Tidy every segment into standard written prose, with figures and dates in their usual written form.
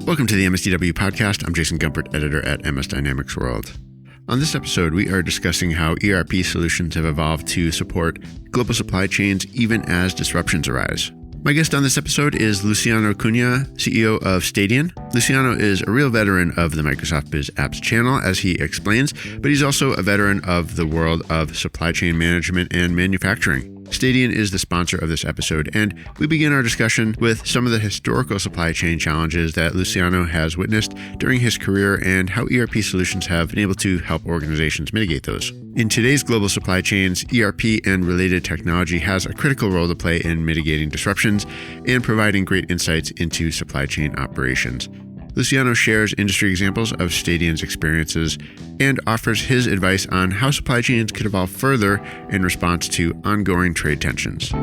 Welcome to the MSDW podcast. I'm Jason Gumpert, editor at MS Dynamics World. On this episode, we are discussing how ERP solutions have evolved to support global supply chains even as disruptions arise. My guest on this episode is Luciano Cunha, CEO of Staedean. Luciano is a real veteran of the Microsoft Biz Apps channel, as he explains, but he's also a veteran of the world of supply chain management and manufacturing. Staedean is the sponsor of this episode, and we begin our discussion with some of the historical supply chain challenges that Luciano has witnessed during his career and how ERP solutions have been able to help organizations mitigate those. In today's global supply chains, ERP and related technology has a critical role to play in mitigating disruptions and providing great insights into supply chain operations. Luciano shares industry examples of Staedean's experiences and offers his advice on how supply chains could evolve further in response to ongoing trade tensions.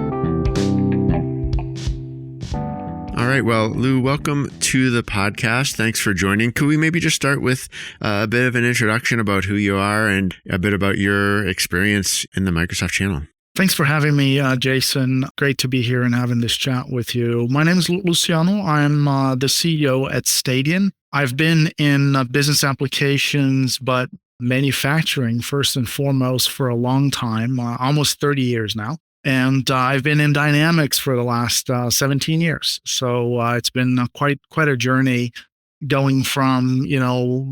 All right, well, Lou, welcome to the podcast. Thanks for joining. Could we maybe just start with a bit of an introduction about who you are and a bit about your experience in the Microsoft channel? Thanks for having me, Jason. Great to be here and having this chat with you. My name is Luciano. I'm the CEO at Staedean. I've been in business applications, but manufacturing first and foremost for a long time, almost 30 years now. And I've been in Dynamics for the last 17 years. So it's been quite a journey going from,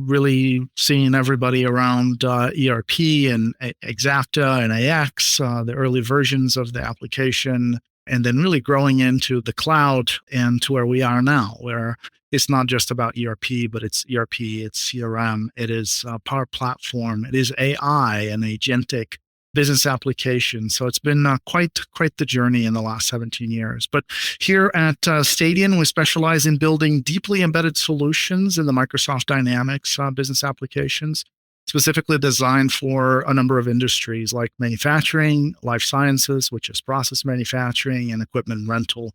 really seeing everybody around ERP and Exacta and AX, the early versions of the application, and then really growing into the cloud and to where we are now, where it's not just about ERP, but it's ERP, it's CRM, it is Power Platform, it is AI and agentic business applications. So it's been quite the journey in the last 17 years. But here at Staedean, we specialize in building deeply embedded solutions in the Microsoft Dynamics business applications, specifically designed for a number of industries like manufacturing, life sciences, which is process manufacturing, and equipment rental.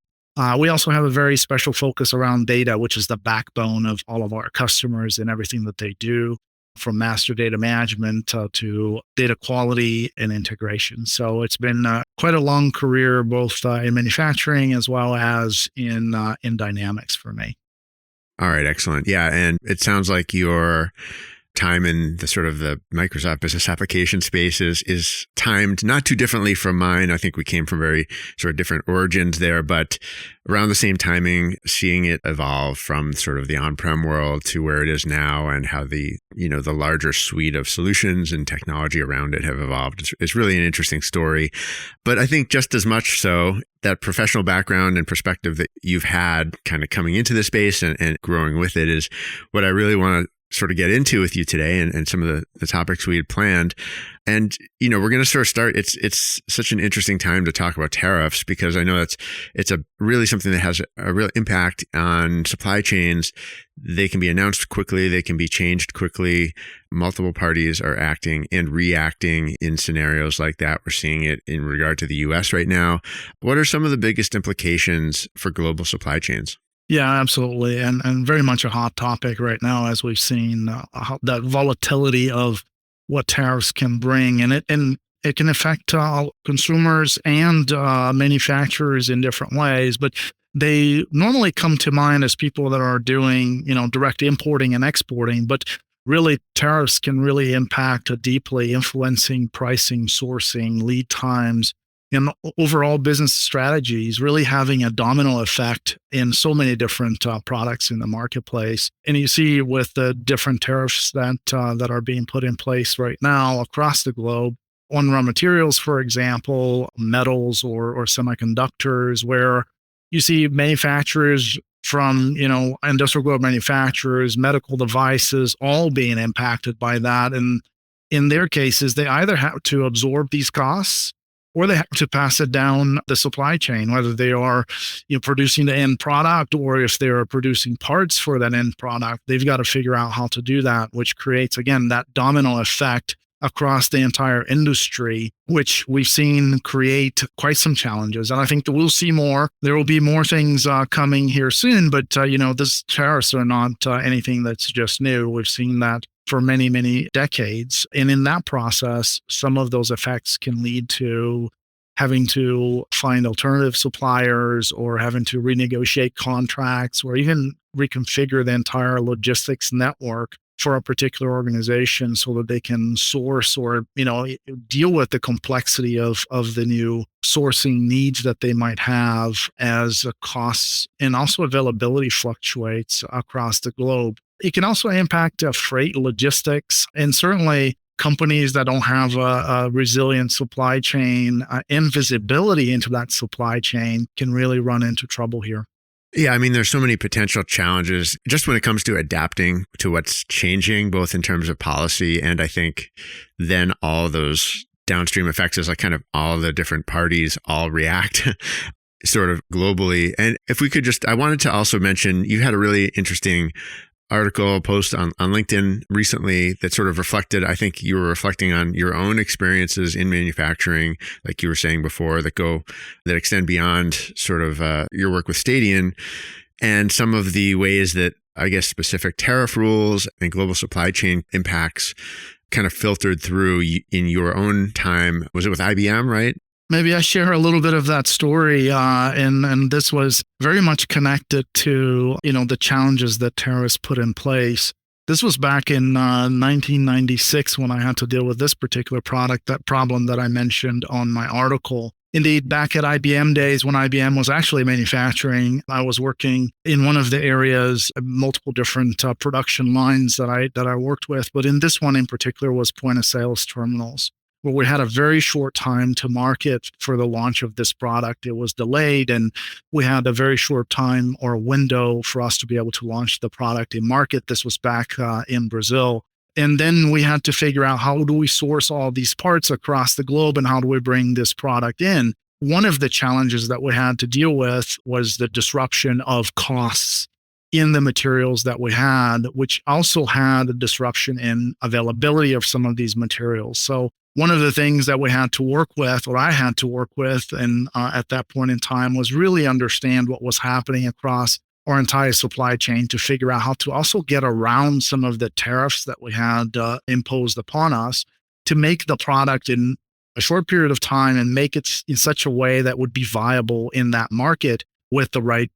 We also have a very special focus around data, which is the backbone of all of our customers and everything that they do, from master data management to data quality and integration. So it's been quite a long career, both in manufacturing as well as in Dynamics for me. All right, excellent. Yeah, and it sounds like your time in the sort of the Microsoft business application space is timed not too differently from mine. I think we came from very sort of different origins there, but around the same timing, seeing it evolve from sort of the on-prem world to where it is now and how the larger suite of solutions and technology around it have evolved. It's really an interesting story. But I think just as much so, that professional background and perspective that you've had kind of coming into this space and growing with it is what I really want to sort of get into with you today and some of the topics we had planned. And, we're going to sort of start. It's such an interesting time to talk about tariffs because I know it's a really something that has a real impact on supply chains. They can be announced quickly. They can be changed quickly. Multiple parties are acting and reacting in scenarios like that. We're seeing it in regard to the U.S. right now. What are some of the biggest implications for global supply chains? Yeah, absolutely. And very much a hot topic right now, as we've seen that volatility of what tariffs can bring. And it can affect consumers and manufacturers in different ways. But they normally come to mind as people that are doing, direct importing and exporting. But really, tariffs can really impact deeply, influencing pricing, sourcing, lead times, and overall business strategies, really having a domino effect in so many different products in the marketplace. And you see with the different tariffs that are being put in place right now across the globe on raw materials, for example, metals or semiconductors, where you see manufacturers from, industrial grade manufacturers, medical devices, all being impacted by that. And in their cases, they either have to absorb these costs or they have to pass it down the supply chain, whether they are producing the end product or if they are producing parts for that end product. They've got to figure out how to do that, which creates, again, that domino effect across the entire industry, which we've seen create quite some challenges. And I think that we'll see more. There will be more things coming here soon, but these tariffs are not anything that's just new. We've seen that for many, many decades. And in that process, some of those effects can lead to having to find alternative suppliers or having to renegotiate contracts or even reconfigure the entire logistics network for a particular organization so that they can source or, deal with the complexity of the new sourcing needs that they might have as costs and also availability fluctuates across the globe. It can also impact freight logistics, and certainly companies that don't have a resilient supply chain and visibility into that supply chain can really run into trouble here. Yeah, I mean, there's so many potential challenges just when it comes to adapting to what's changing, both in terms of policy and I think then all those downstream effects is like kind of all the different parties all react sort of globally. And if we could I wanted to also mention, you had a really interesting post on LinkedIn recently that sort of reflected, I think you were reflecting on your own experiences in manufacturing, like you were saying before, that extend beyond sort of your work with Staedean and some of the ways that I guess specific tariff rules and global supply chain impacts kind of filtered through in your own time. Was it with IBM, right? Maybe I share a little bit of that story, and this was very much connected to the challenges that Tariffs put in place. This was back in 1996 when I had to deal with this particular problem that I mentioned on my article. Indeed, back at IBM days when IBM was actually manufacturing, I was working in one of the areas, multiple different production lines that I worked with, but in this one in particular was point of sales terminals, where we had a very short time to market for the launch of this product. It was delayed, and we had a very short time or a window for us to be able to launch the product in market. This was back in Brazil. And then we had to figure out, how do we source all these parts across the globe and how do we bring this product in? One of the challenges that we had to deal with was the disruption of costs in the materials that we had, which also had a disruption in availability of some of these materials. So one of the things that we had to work with, or I had to work with, and at that point in time, was really understand what was happening across our entire supply chain to figure out how to also get around some of the tariffs that we had imposed upon us to make the product in a short period of time and make it in such a way that would be viable in that market with the right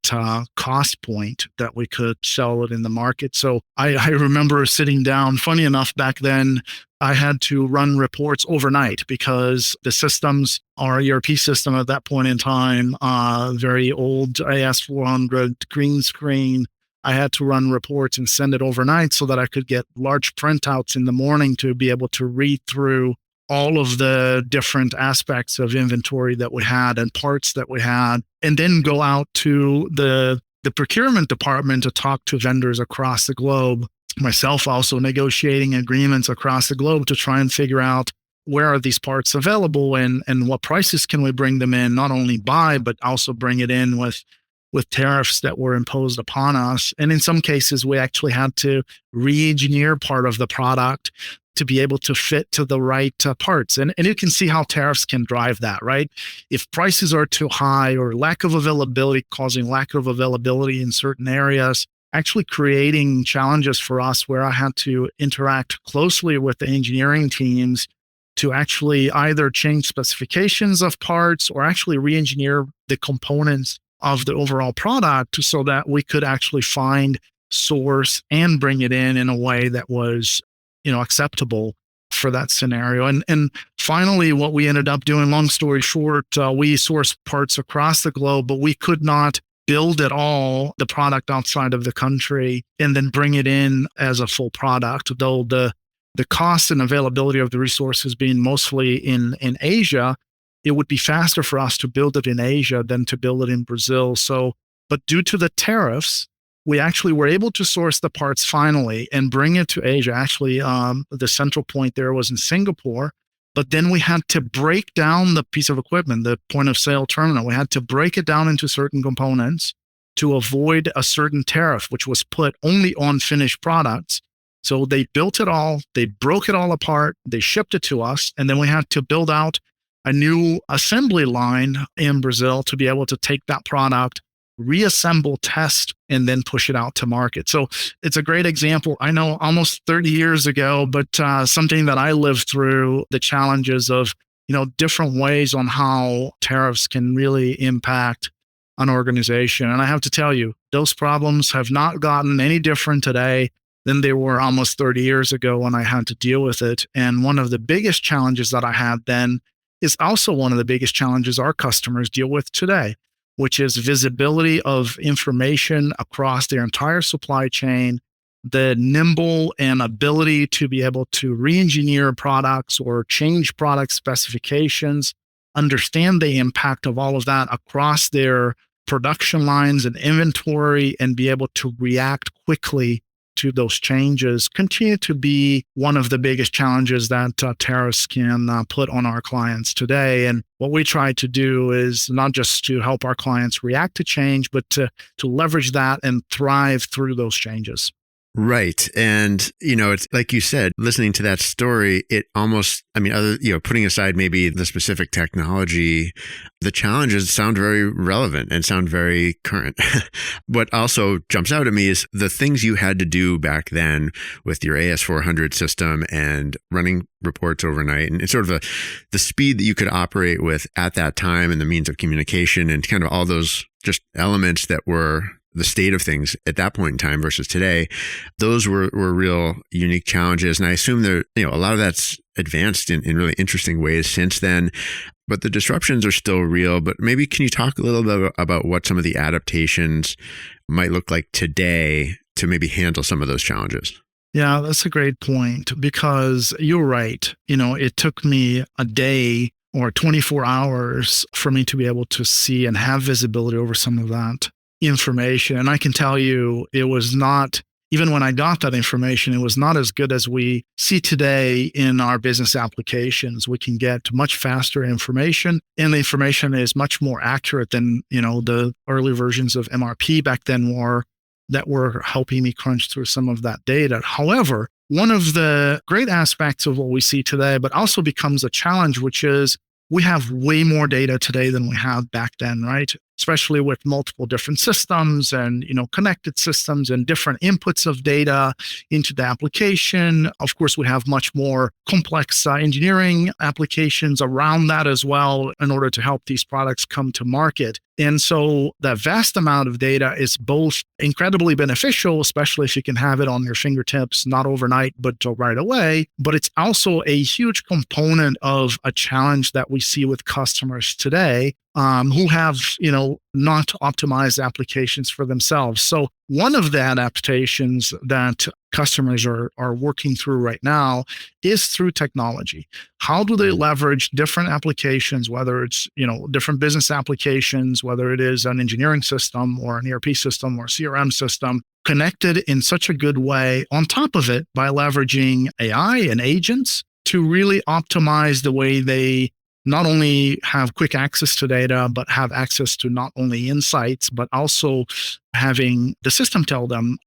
cost point that we could sell it in the market. So I remember sitting down, funny enough, back then, I had to run reports overnight because the systems, our ERP system at that point in time, very old AS400 green screen, I had to run reports and send it overnight so that I could get large printouts in the morning to be able to read through all of the different aspects of inventory that we had and parts that we had, and then go out to the procurement department to talk to vendors across the globe. Myself also negotiating agreements across the globe to try and figure out where are these parts available and what prices can we bring them in, not only buy, but also bring it in with tariffs that were imposed upon us. And in some cases, we actually had to re-engineer part of the product to be able to fit to the right parts. And you can see how tariffs can drive that, right? If prices are too high or lack of availability, causing lack of availability in certain areas, actually creating challenges for us where I had to interact closely with the engineering teams to actually either change specifications of parts or actually re-engineer the components of the overall product so that we could actually find, source, and bring it in a way that was acceptable for that scenario. And finally, what we ended up doing, long story short, we sourced parts across the globe, but we could not build at all the product outside of the country and then bring it in as a full product, though the cost and availability of the resources being mostly in Asia, it would be faster for us to build it in Asia than to build it in Brazil. So, but due to the tariffs, we actually were able to source the parts finally and bring it to Asia. Actually, the central point there was in Singapore, but then we had to break down the piece of equipment, the point of sale terminal. We had to break it down into certain components to avoid a certain tariff, which was put only on finished products. So they built it all, they broke it all apart, they shipped it to us, and then we had to build out a new assembly line in Brazil to be able to take that product, reassemble, test, and then push it out to market. So it's a great example. I know almost 30 years ago, but something that I lived through, the challenges of, different ways on how tariffs can really impact an organization. And I have to tell you, those problems have not gotten any different today than they were almost 30 years ago when I had to deal with it. And one of the biggest challenges that I had then is also one of the biggest challenges our customers deal with today, which is visibility of information across their entire supply chain, the nimble and ability to be able to re-engineer products or change product specifications, understand the impact of all of that across their production lines and inventory, and be able to react quickly to those changes continue to be one of the biggest challenges that tariffs can put on our clients today. And what we try to do is not just to help our clients react to change, but to leverage that and thrive through those changes. Right. And, it's like you said, listening to that story, it almost, putting aside maybe the specific technology, the challenges sound very relevant and sound very current. What also jumps out at me is the things you had to do back then with your AS400 system and running reports overnight, and sort of the speed that you could operate with at that time and the means of communication and kind of all those just elements that were the state of things at that point in time versus today. Those were real unique challenges. And I assume that, a lot of that's advanced in really interesting ways since then, but the disruptions are still real. But maybe can you talk a little bit about what some of the adaptations might look like today to maybe handle some of those challenges? Yeah, that's a great point, because you're right. It took me a day or 24 hours for me to be able to see and have visibility over some of that information. And I can tell you, it was not, even when I got that information, it was not as good as we see today in our business applications. We can get much faster information, and the information is much more accurate than, the early versions of MRP back then that were helping me crunch through some of that data. However, one of the great aspects of what we see today, but also becomes a challenge, which is we have way more data today than we had back then, right? Especially with multiple different systems and, connected systems and different inputs of data into the application. Of course, we have much more complex engineering applications around that as well in order to help these products come to market. And so that vast amount of data is both incredibly beneficial, especially if you can have it on your fingertips, not overnight, but right away. But it's also a huge component of a challenge that we see with customers today who have, not optimized applications for themselves. So one of the adaptations that customers are working through right now is through technology. How do they leverage different applications, whether it's, different business applications, whether it is an engineering system or an ERP system or CRM system, connected in such a good way on top of it by leveraging AI and agents to really optimize the way they not only have quick access to data, but have access to not only insights, but also having the system tell them,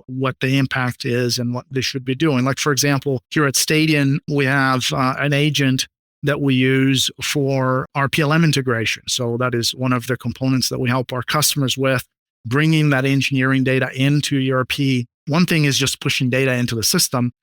what the impact is and what they should be doing. Like, for example, here at Staedean, we have an agent that we use for our PLM integration. So that is one of the components that we help our customers with, bringing that engineering data into ERP. One thing is just pushing data into the system,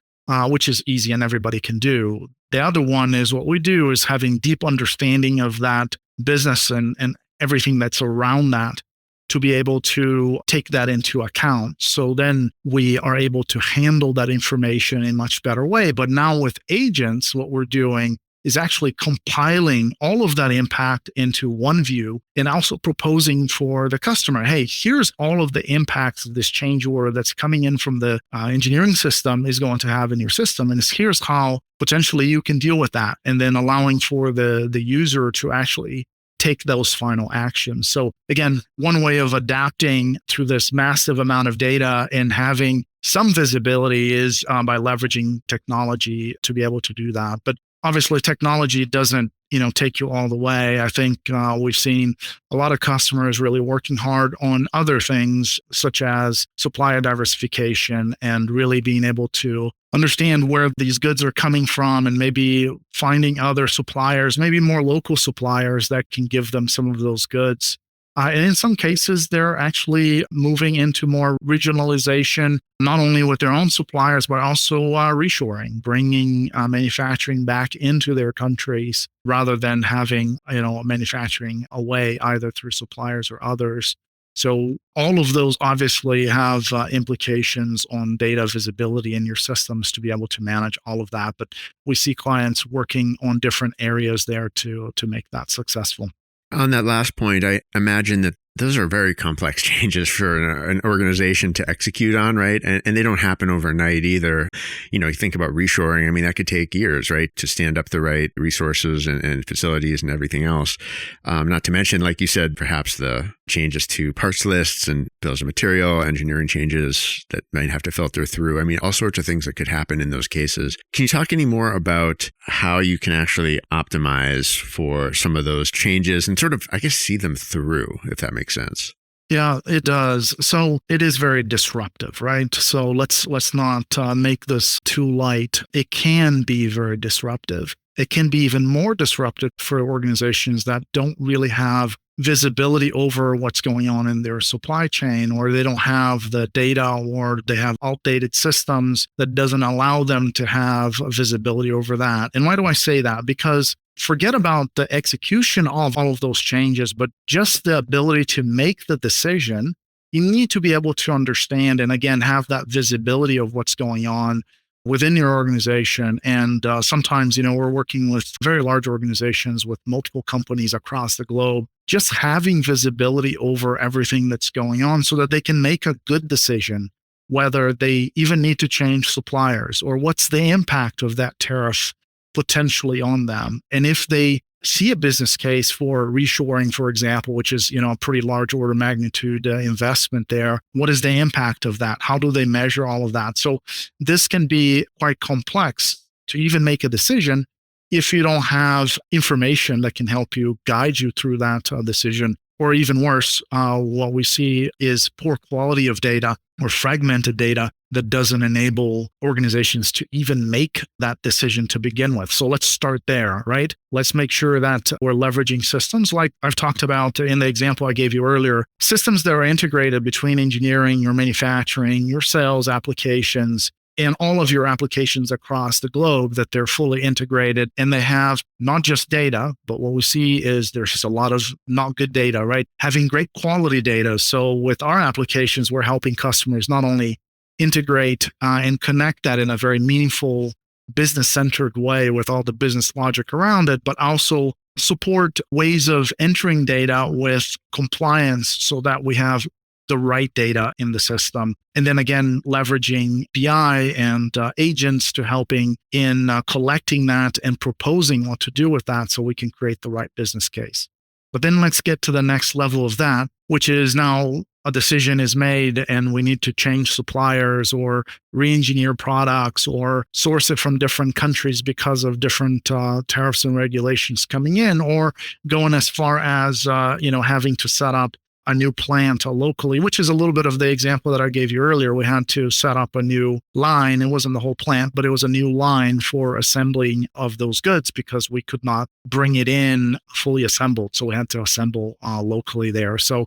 which is easy and everybody can do. The other one is what we do is having deep understanding of that business and everything that's around that to be able to take that into account. So then we are able to handle that information in a much better way. But now with agents, what we're doing is actually compiling all of that impact into one view and also proposing for the customer, hey, here's all of the impacts of this change order that's coming in from the engineering system is going to have in your system. And here's how potentially you can deal with that. And then allowing for the user to actually take those final actions. So again, one way of adapting through this massive amount of data and having some visibility is by leveraging technology to be able to do that. But obviously, technology doesn't, take you all the way. I think we've seen a lot of customers really working hard on other things, such as supplier diversification and really being able to understand where these goods are coming from and maybe finding other suppliers, maybe more local suppliers that can give them some of those goods And in some cases, they're actually moving into more regionalization, not only with their own suppliers, but also reshoring, bringing manufacturing back into their countries rather than having, manufacturing away either through suppliers or others. So all of those obviously have implications on data visibility in your systems to be able to manage all of that. But we see clients working on different areas there to make that successful. On that last point, I imagine that those are very complex changes for an organization to execute on, right? And they don't happen overnight either. You think about reshoring. I mean, that could take years, right, to stand up the right resources and facilities and everything else. Not to mention, like you said, perhaps the changes to parts lists and bills of material, engineering changes that might have to filter through. I mean, all sorts of things that could happen in those cases. Can you talk any more about how you can actually optimize for some of those changes and sort of, I guess, see them through, if that makes sense? Yeah, it does. So it is very disruptive, right? So let's not make this too light. It can be very disruptive. It can be even more disruptive for organizations that don't really have visibility over what's going on in their supply chain, or they don't have the data, or they have outdated systems that doesn't allow them to have visibility over that. And why do I say that? Because forget about the execution of all of those changes, but just the ability to make the decision. You need to be able to understand and, again, have that visibility of what's going on within your organization. And sometimes, we're working with very large organizations with multiple companies across the globe, just having visibility over everything that's going on so that they can make a good decision, whether they even need to change suppliers or what's the impact of that tariff potentially on them. And if they see a business case for reshoring, for example, which is, a pretty large order of magnitude investment there, what is the impact of that? How do they measure all of that? So this can be quite complex to even make a decision if you don't have information that can help you guide you through that decision. Or even worse, what we see is poor quality of data or fragmented data that doesn't enable organizations to even make that decision to begin with. So let's start there, right? Let's make sure that we're leveraging systems like I've talked about in the example I gave you earlier, systems that are integrated between engineering, your manufacturing, your sales applications, and all of your applications across the globe, that they're fully integrated and they have not just data, but what we see is there's just a lot of not good data, right? Having great quality data. So with our applications, we're helping customers not only integrate and connect that in a very meaningful, business-centered way with all the business logic around it, but also support ways of entering data with compliance so that we have the right data in the system. And then again, leveraging BI and agents to helping in collecting that and proposing what to do with that so we can create the right business case. But then let's get to the next level of that, which is now a decision is made and we need to change suppliers or re-engineer products or source it from different countries because of different tariffs and regulations coming in, or going as far as having to set up a new plant locally, which is a little bit of the example that I gave you earlier. We had to set up a new line. It wasn't the whole plant, but it was a new line for assembling of those goods because we could not bring it in fully assembled. So we had to assemble locally there. So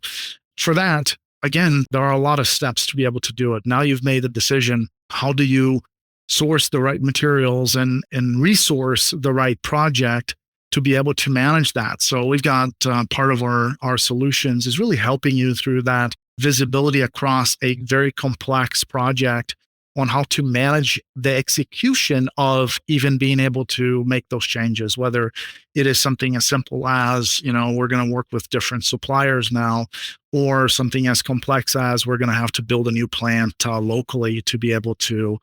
for that, again, there are a lot of steps to be able to do it. Now you've made the decision. How do you source the right materials and resource the right project to be able to manage that? So we've got part of our solutions is really helping you through that visibility across a very complex project on how to manage the execution of even being able to make those changes, whether it is something as simple as, we're going to work with different suppliers now, or something as complex as we're going to have to build a new plant locally to be able to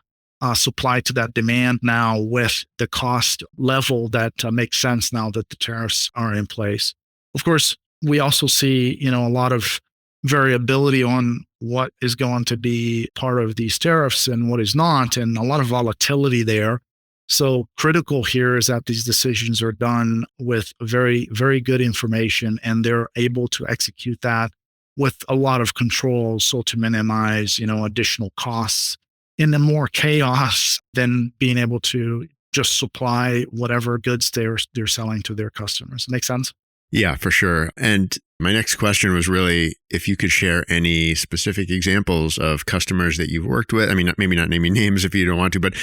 supply to that demand now with the cost level that makes sense now that the tariffs are in place. Of course, we also see, a lot of variability on what is going to be part of these tariffs and what is not, and a lot of volatility there. So critical here is that these decisions are done with very, very good information, and they're able to execute that with a lot of controls, so to minimize, additional costs in the more chaos than being able to just supply whatever goods they're selling to their customers. Make sense? Yeah, for sure. And My next question was really if you could share any specific examples of customers that you've worked with. I mean, maybe not naming names if you don't want to, but,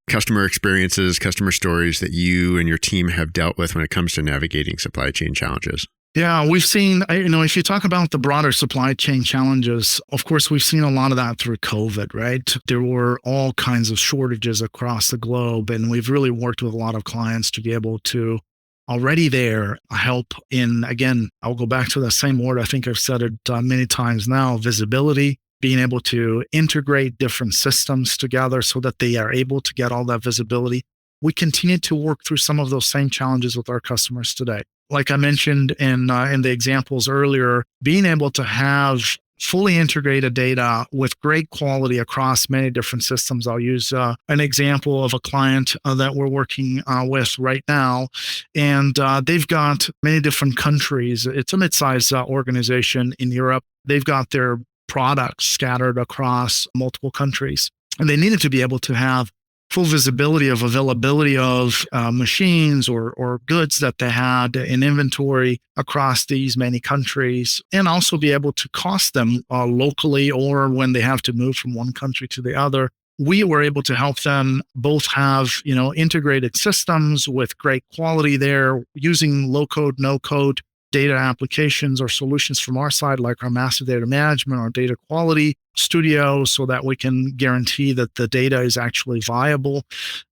customer experiences, customer stories that you and your team have dealt with when it comes to navigating supply chain challenges. Yeah, we've seen, if you talk about the broader supply chain challenges, of course, we've seen a lot of that through COVID, right? There were all kinds of shortages across the globe, and we've really worked with a lot of clients to be able to already there help in, again, I'll go back to the same word. I think I've said it many times now, visibility, being able to integrate different systems together so that they are able to get all that visibility. We continue to work through some of those same challenges with our customers today. Like I mentioned in the examples earlier, being able to have fully integrated data with great quality across many different systems. I'll use an example of a client that we're working with right now, and they've got many different countries. It's a mid-sized organization in Europe. They've got their products scattered across multiple countries, and they needed to be able to have full visibility of availability of machines or goods that they had in inventory across these many countries, and also be able to cost them locally or when they have to move from one country to the other. We were able to help them both have, integrated systems with great quality there using low code, no code data applications or solutions from our side, like our master data management or data quality studio, so that we can guarantee that the data is actually viable,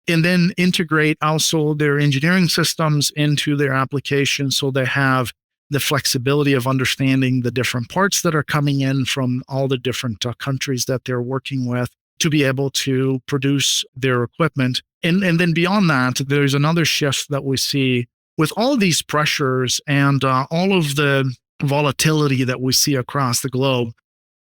and then integrate also their engineering systems into their application so they have the flexibility of understanding the different parts that are coming in from all the different countries that they're working with to be able to produce their equipment. And then beyond that, there's another shift that we see with all of these pressures and all of the volatility that we see across the globe,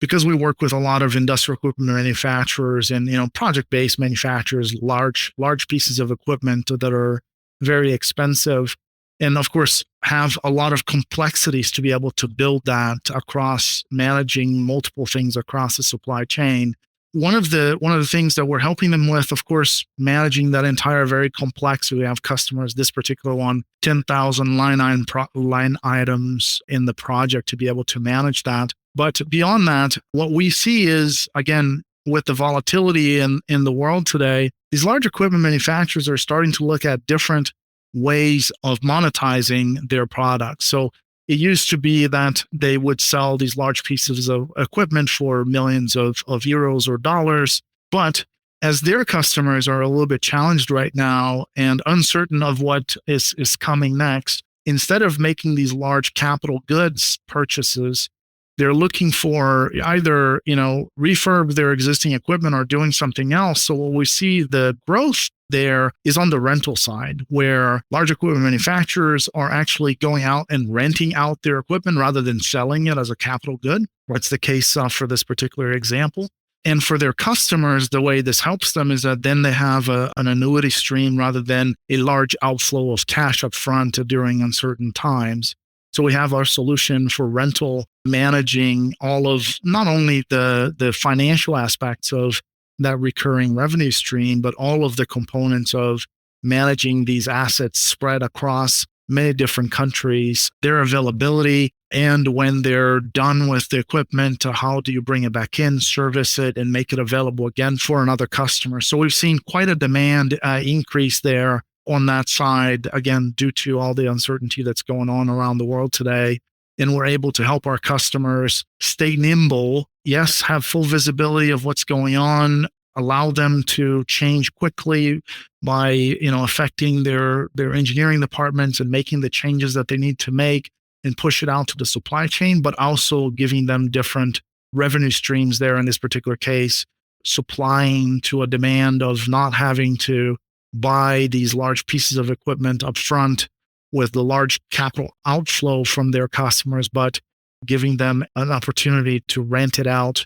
because we work with a lot of industrial equipment manufacturers and project-based manufacturers, large pieces of equipment that are very expensive, and of course have a lot of complexities to be able to build that across managing multiple things across the supply chain. One of the things that we're helping them with, of course, managing that entire very complex. We have customers, this particular one, 10,000 line items in the project to be able to manage that. But beyond that, what we see is, again, with the volatility in the world today, these large equipment manufacturers are starting to look at different ways of monetizing their products. So it used to be that they would sell these large pieces of equipment for millions of euros or dollars. But as their customers are a little bit challenged right now and uncertain of what is coming next, instead of making these large capital goods purchases, they're looking for either, refurb their existing equipment or doing something else. So what we see the growth there is on the rental side, where large equipment manufacturers are actually going out and renting out their equipment rather than selling it as a capital good. That's the case for this particular example. And for their customers, the way this helps them is that then they have an annuity stream rather than a large outflow of cash up front during uncertain times. So we have our solution for rental, managing all of not only the financial aspects of that recurring revenue stream, but all of the components of managing these assets spread across many different countries, their availability, and when they're done with the equipment, how do you bring it back in, service it, and make it available again for another customer. So we've seen quite a demand increase there on that side, again, due to all the uncertainty that's going on around the world today. And we're able to help our customers stay nimble, yes, have full visibility of what's going on, allow them to change quickly by, affecting their engineering departments and making the changes that they need to make and push it out to the supply chain, but also giving them different revenue streams there in this particular case, supplying to a demand of not having to buy these large pieces of equipment up front with the large capital outflow from their customers, but giving them an opportunity to rent it out,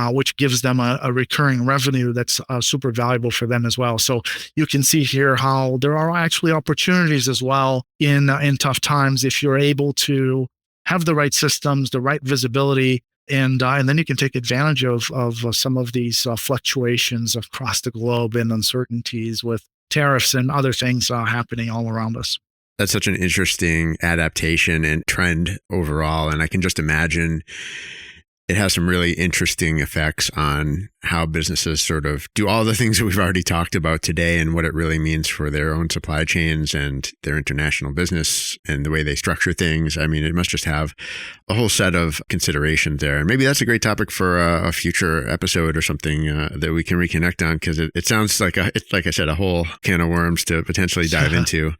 which gives them a recurring revenue that's super valuable for them as well. So you can see here how there are actually opportunities as well in tough times if you're able to have the right systems, the right visibility, and then you can take advantage of some of these fluctuations across the globe and uncertainties with tariffs and other things happening all around us. That's such an interesting adaptation and trend overall. And I can just imagine it has some really interesting effects on how businesses sort of do all the things that we've already talked about today and what it really means for their own supply chains and their international business and the way they structure things. I mean, it must just have a whole set of considerations there. And maybe that's a great topic for a future episode or something that we can reconnect on, because it sounds like, it's like I said, a whole can of worms to potentially dive into.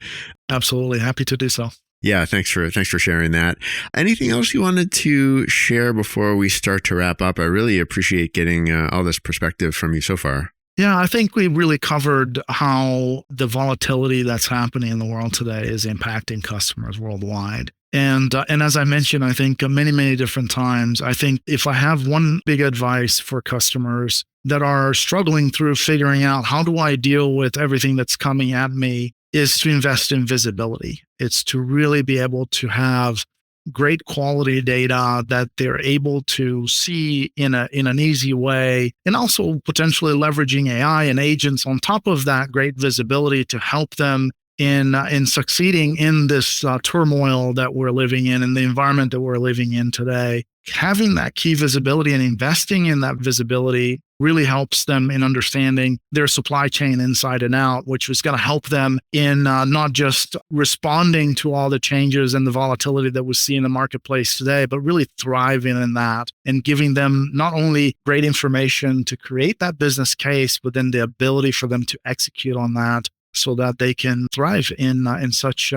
Absolutely. Happy to do so. Yeah, thanks for sharing that. Anything else you wanted to share before we start to wrap up? I really appreciate getting all this perspective from you so far. Yeah, I think we really covered how the volatility that's happening in the world today is impacting customers worldwide. And as I mentioned, I think many different times, I think if I have one big advice for customers that are struggling through figuring out how do I deal with everything that's coming at me, is to invest in visibility. It's to really be able to have great quality data that they're able to see in an easy way, and also potentially leveraging AI and agents on top of that great visibility to help them in succeeding in this turmoil that we're living in the environment that we're living in today. Having that key visibility and investing in that visibility really helps them in understanding their supply chain inside and out, which is going to help them in not just responding to all the changes and the volatility that we see in the marketplace today, but really thriving in that and giving them not only great information to create that business case, but then the ability for them to execute on that so that they can thrive in such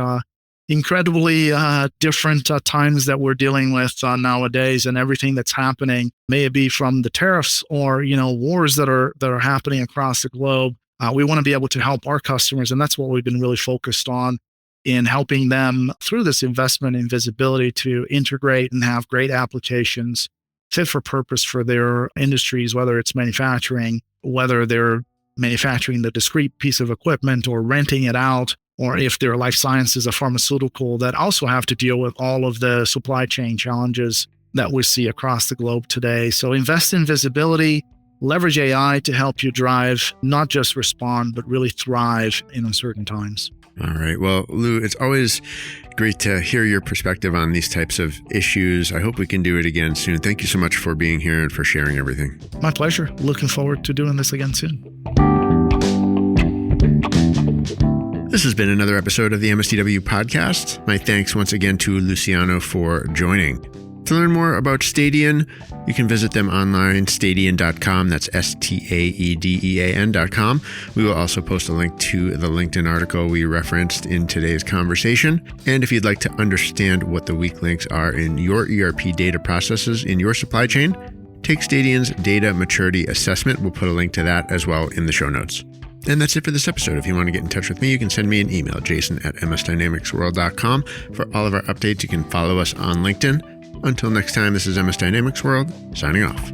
incredibly different times that we're dealing with nowadays, and everything that's happening, may it be from the tariffs or wars that are happening across the globe. We want to be able to help our customers, and that's what we've been really focused on in helping them through this investment in visibility to integrate and have great applications fit for purpose for their industries, whether it's manufacturing, whether they're manufacturing the discrete piece of equipment or renting it out, or if they're life sciences or pharmaceutical that also have to deal with all of the supply chain challenges that we see across the globe today. So invest in visibility, leverage AI to help you drive, not just respond, but really thrive in uncertain times. All right. Well, Lou, it's always great to hear your perspective on these types of issues. I hope we can do it again soon. Thank you so much for being here and for sharing everything. My pleasure. Looking forward to doing this again soon. This has been another episode of the MSTW podcast. My thanks once again to Luciano for joining. To learn more about Staedean, you can visit them online, staedean.com. That's Staedean.com. We will also post a link to the LinkedIn article we referenced in today's conversation. And if you'd like to understand what the weak links are in your ERP data processes in your supply chain, take Staedean's Data Maturity Assessment. We'll put a link to that as well in the show notes. And that's it for this episode. If you want to get in touch with me, you can send me an email, jason@msdynamicsworld.com. For all of our updates, you can follow us on LinkedIn. Until next time, this is MS Dynamics World, signing off.